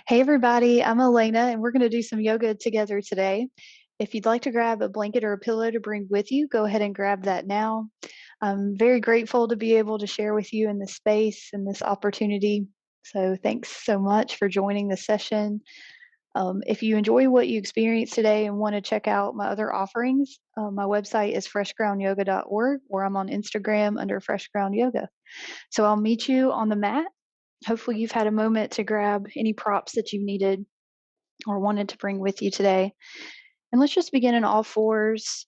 Hey, everybody, I'm Elena, and we're going to do some yoga together today. If you'd like to grab a blanket or a pillow to bring with you, go ahead and grab that now. I'm very grateful to be able to share with you in this space and this opportunity. So, thanks so much for joining the session. If you enjoy what you experienced today and want to check out my other offerings, my website is freshgroundyoga.org, or I'm on Instagram under Fresh Ground Yoga. So, I'll meet you on the mat. Hopefully, you've had a moment to grab any props that you needed or wanted to bring with you today. And let's just begin in all fours.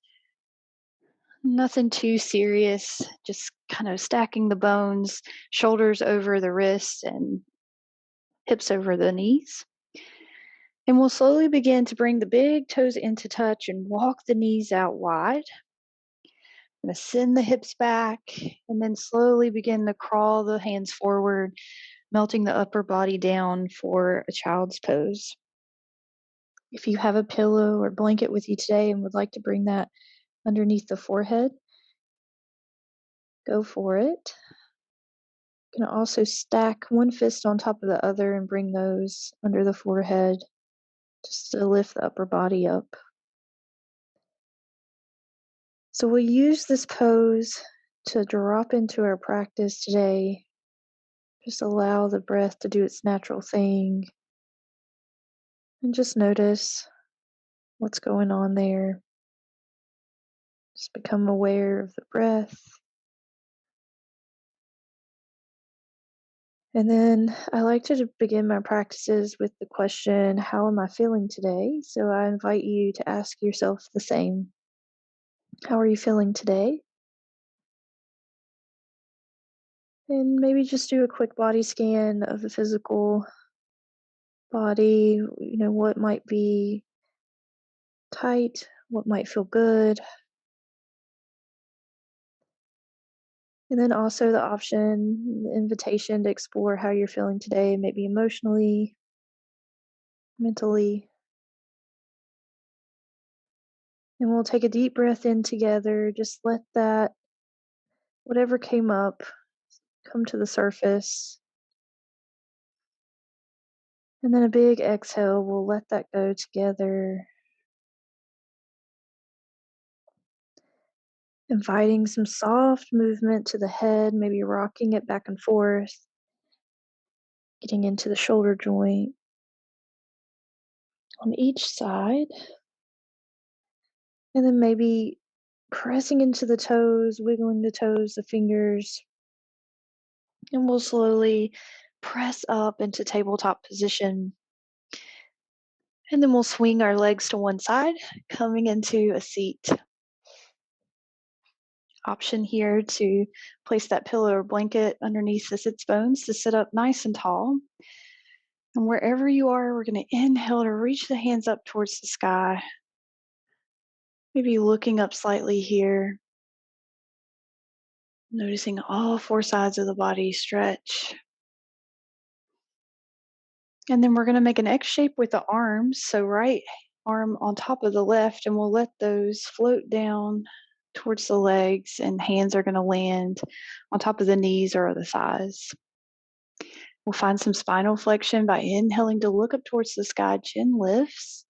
Nothing too serious, just kind of stacking the bones, shoulders over the wrists and hips over the knees. And we'll slowly begin to bring the big toes into touch and walk the knees out wide. I'm going to send the hips back and then slowly begin to crawl the hands forward, melting the upper body down for a child's pose. If you have a pillow or blanket with you today and would like to bring that underneath the forehead, go for it. You can also stack one fist on top of the other and bring those under the forehead just to lift the upper body up. So we'll use this pose to drop into our practice today. Just allow the breath to do its natural thing and just notice what's going on there. Just become aware of the breath. And then I like to begin my practices with the question, how am I feeling today? So I invite you to ask yourself the same. How are you feeling today? And maybe just do a quick body scan of the physical body, what might be tight, what might feel good. And then also the option, the invitation to explore how you're feeling today, maybe emotionally, mentally. And we'll take a deep breath in together. Just let that, whatever came up, come to the surface. And then a big exhale, we'll let that go together. Inviting some soft movement to the head, maybe rocking it back and forth, getting into the shoulder joint on each side. And then maybe pressing into the toes, wiggling the toes, the fingers. And we'll slowly press up into tabletop position. And then we'll swing our legs to one side, coming into a seat. Option here to place that pillow or blanket underneath the sits bones to sit up nice and tall. And wherever you are, we're going to inhale to reach the hands up towards the sky. Maybe looking up slightly here, noticing all four sides of the body stretch. And then we're going to make an X shape with the arms. So right arm on top of the left, and we'll let those float down towards the legs, and hands are going to land on top of the knees or the thighs. We'll find some spinal flexion by inhaling to look up towards the sky, chin lifts.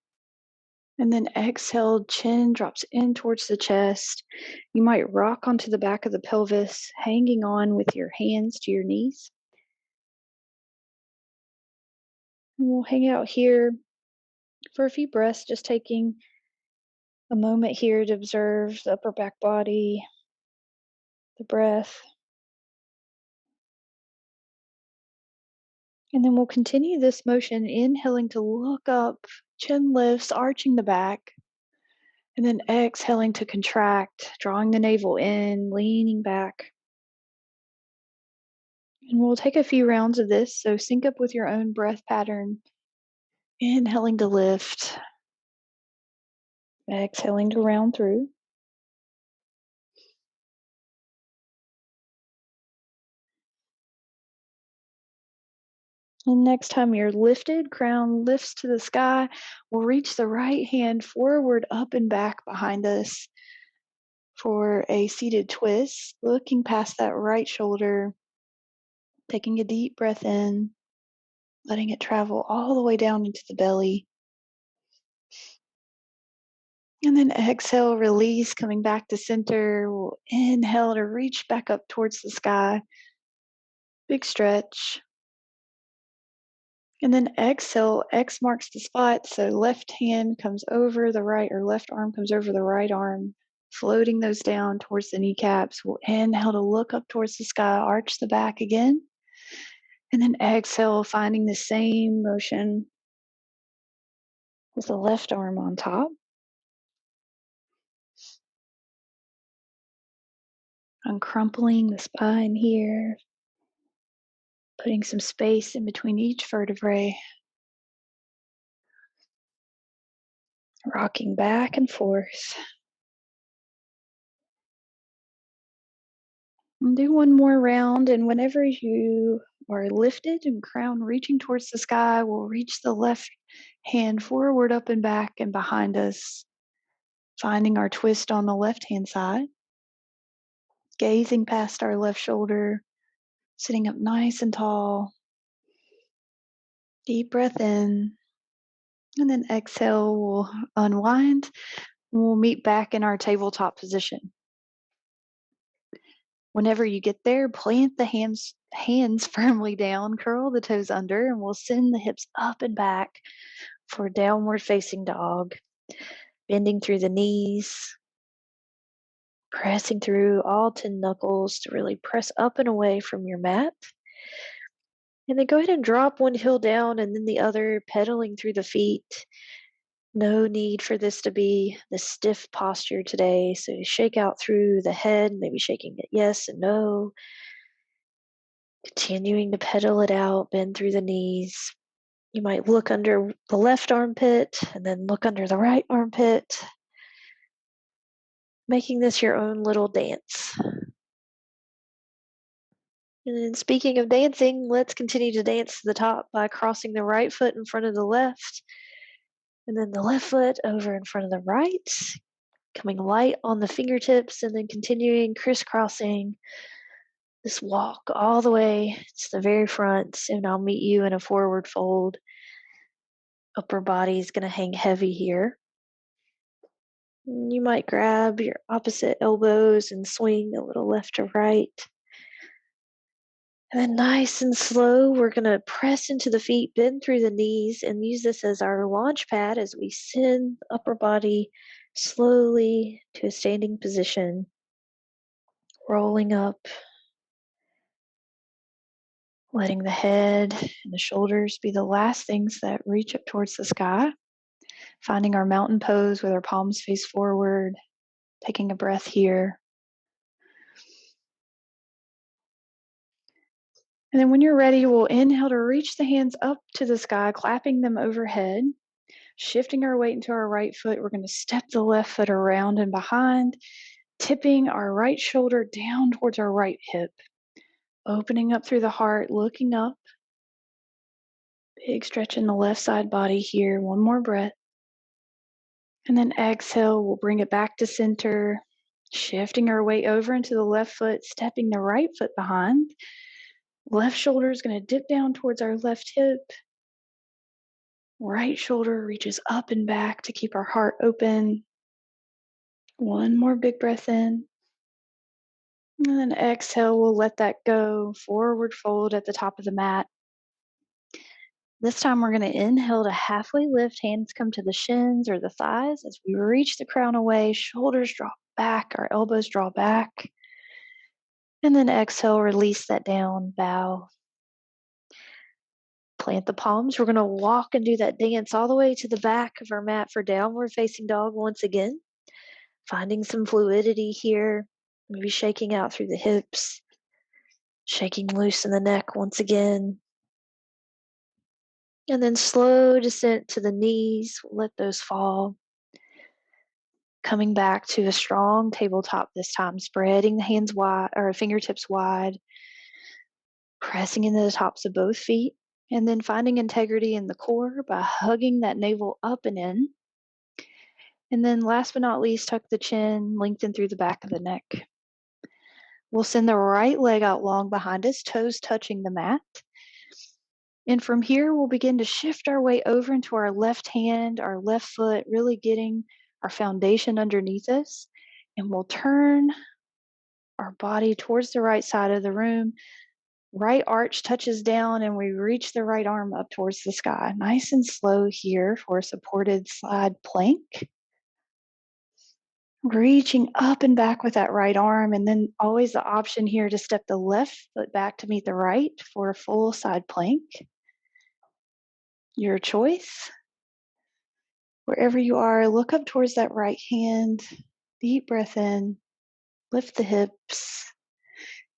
And then exhale, chin drops in towards the chest. You might rock onto the back of the pelvis, hanging on with your hands to your knees. And we'll hang out here for a few breaths, just taking a moment here to observe the upper back body, the breath. And then we'll continue this motion, inhaling to look up, chin lifts, arching the back. And then exhaling to contract, drawing the navel in, leaning back. And we'll take a few rounds of this, so sync up with your own breath pattern. Inhaling to lift, exhaling to round through. And next time you're lifted, crown lifts to the sky, we'll reach the right hand forward, up and back behind us for a seated twist, looking past that right shoulder, taking a deep breath in. letting it travel all the way down into the belly. And then exhale, release, coming back to center. We'll inhale to reach back up towards the sky. Big stretch. And then exhale, X marks the spot. So left hand comes over the right, or left arm comes over the right arm, floating those down towards the kneecaps. We'll inhale to look up towards the sky, arch the back again. And then exhale, finding the same motion with the left arm on top. Uncrumpling the spine here, putting some space in between each vertebrae. Rocking back and forth. And do one more round, and whenever you are lifted and crown reaching towards the sky, we'll reach the left hand forward, up and back and behind us, finding our twist on the left hand side, gazing past our left shoulder, sitting up nice and tall. Deep breath in, and then exhale, we'll unwind. We'll meet back in our tabletop position. Whenever you get there, plant the hands firmly down, curl the toes under, and we'll send the hips up and back for downward facing dog. Bending through the knees, pressing through all 10 knuckles to really press up and away from your mat. And then go ahead and drop one heel down and then the other, pedaling through the feet. No need for this to be the stiff posture today. So you shake out through the head, maybe shaking it yes and no. Continuing to pedal it out, bend through the knees. You might look under the left armpit and then look under the right armpit, making this your own little dance. And then speaking of dancing, let's continue to dance to the top by crossing the right foot in front of the left, and then the left foot over in front of the right, coming light on the fingertips, and then continuing crisscrossing this walk all the way to the very front, and I'll meet you in a forward fold. Upper body is going to hang heavy here. You might grab your opposite elbows and swing a little left to right. And then nice and slow, we're going to press into the feet, bend through the knees, and use this as our launch pad as we send the upper body slowly to a standing position, rolling up, letting the head and the shoulders be the last things that reach up towards the sky, finding our mountain pose with our palms face forward, taking a breath here. And then when you're ready, we'll inhale to reach the hands up to the sky, clapping them overhead. Shifting our weight into our right foot, we're going to step the left foot around and behind, tipping our right shoulder down towards our right hip. Opening up through the heart, looking up. Big stretch in the left side body here. One more breath. And then exhale, we'll bring it back to center. Shifting our weight over into the left foot, stepping the right foot behind. Left shoulder is going to dip down towards our left hip. Right shoulder reaches up and back to keep our heart open. One more big breath in. And then exhale, we'll let that go. Forward fold at the top of the mat. This time we're going to inhale to halfway lift. Hands come to the shins or the thighs as we reach the crown away. Shoulders drop back, our elbows draw back. And then exhale, release that down, bow. Plant the palms. We're going to walk and do that dance all the way to the back of our mat for downward facing dog once again. Finding some fluidity here. Maybe shaking out through the hips. Shaking loose in the neck once again. And then slow descent to the knees. Let those fall. Coming back to a strong tabletop this time. Spreading the hands wide, or fingertips wide. Pressing into the tops of both feet. And then finding integrity in the core by hugging that navel up and in. And then last but not least, tuck the chin, lengthen through the back of the neck. We'll send the right leg out long behind us, toes touching the mat. And from here, we'll begin to shift our way over into our left hand, our left foot, really getting our foundation underneath us. And we'll turn our body towards the right side of the room. Right arch touches down, and we reach the right arm up towards the sky. Nice and slow here for a supported side plank. Reaching up and back with that right arm, and then always the option here to step the left foot back to meet the right for a full side plank. Your choice. Wherever you are, look up towards that right hand. Deep breath in, lift the hips,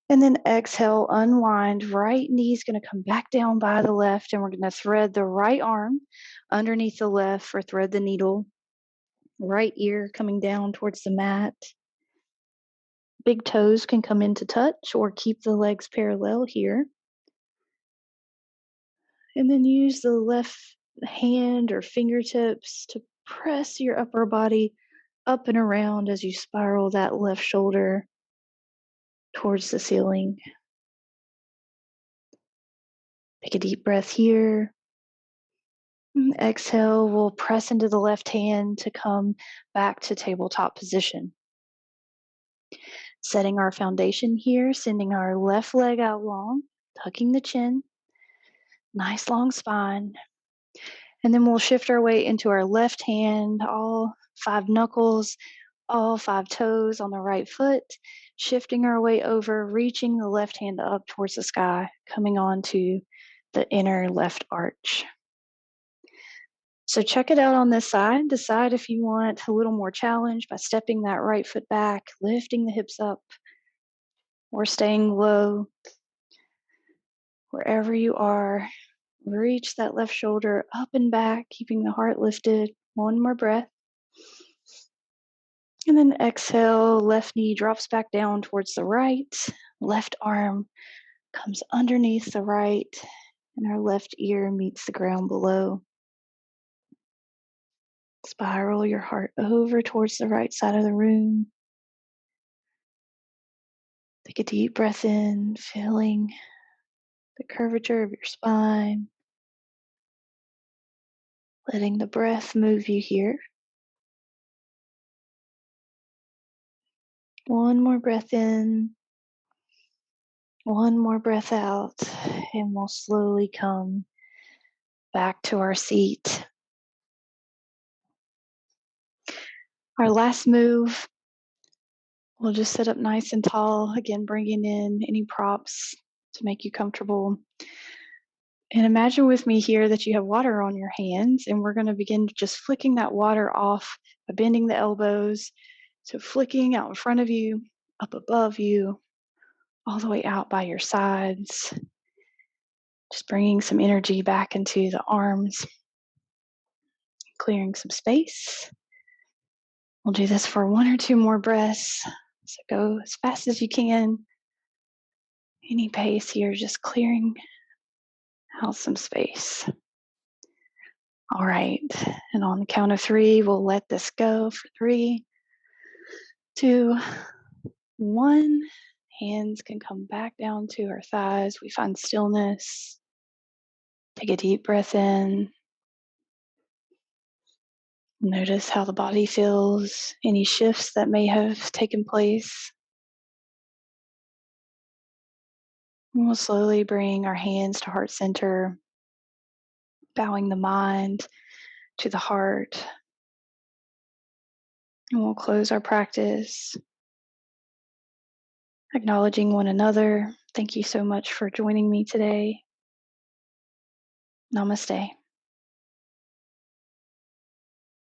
and then exhale, unwind. Right knee's going to come back down by the left, and we're going to thread the right arm underneath the left or thread the needle. Right ear coming down towards the mat. Big toes can come into touch or keep the legs parallel here. And then use the left hand or fingertips to press your upper body up and around as you spiral that left shoulder towards the ceiling. Take a deep breath here. And exhale, we'll press into the left hand to come back to tabletop position. Setting our foundation here, sending our left leg out long, tucking the chin, nice long spine. And then we'll shift our weight into our left hand, all 5 knuckles, all 5 toes on the right foot, shifting our way over, reaching the left hand up towards the sky, coming onto the inner left arch. So check it out on this side. Decide if you want a little more challenge by stepping that right foot back, lifting the hips up, or staying low. Wherever you are, reach that left shoulder up and back, keeping the heart lifted. One more breath. And then exhale, left knee drops back down towards the right, left arm comes underneath the right, and our left ear meets the ground below. Spiral your heart over towards the right side of the room. Take a deep breath in, feeling the curvature of your spine, letting the breath move you here. One more breath in, one more breath out, and we'll slowly come back to our seat. Our last move, we'll just sit up nice and tall, again, bringing in any props to make you comfortable. And imagine with me here that you have water on your hands, and we're going to begin just flicking that water off by bending the elbows. So flicking out in front of you, up above you, all the way out by your sides. Just bringing some energy back into the arms, clearing some space. We'll do this for 1 or 2 more breaths. So go as fast as you can. Any pace here, just clearing out some space. All right. And on the count of 3, we'll let this go for 3, 2, 1. Hands can come back down to our thighs. We find stillness. Take a deep breath in. Notice how the body feels, any shifts that may have taken place. And we'll slowly bring our hands to heart center, bowing the mind to the heart. And we'll close our practice, acknowledging one another. Thank you so much for joining me today. Namaste.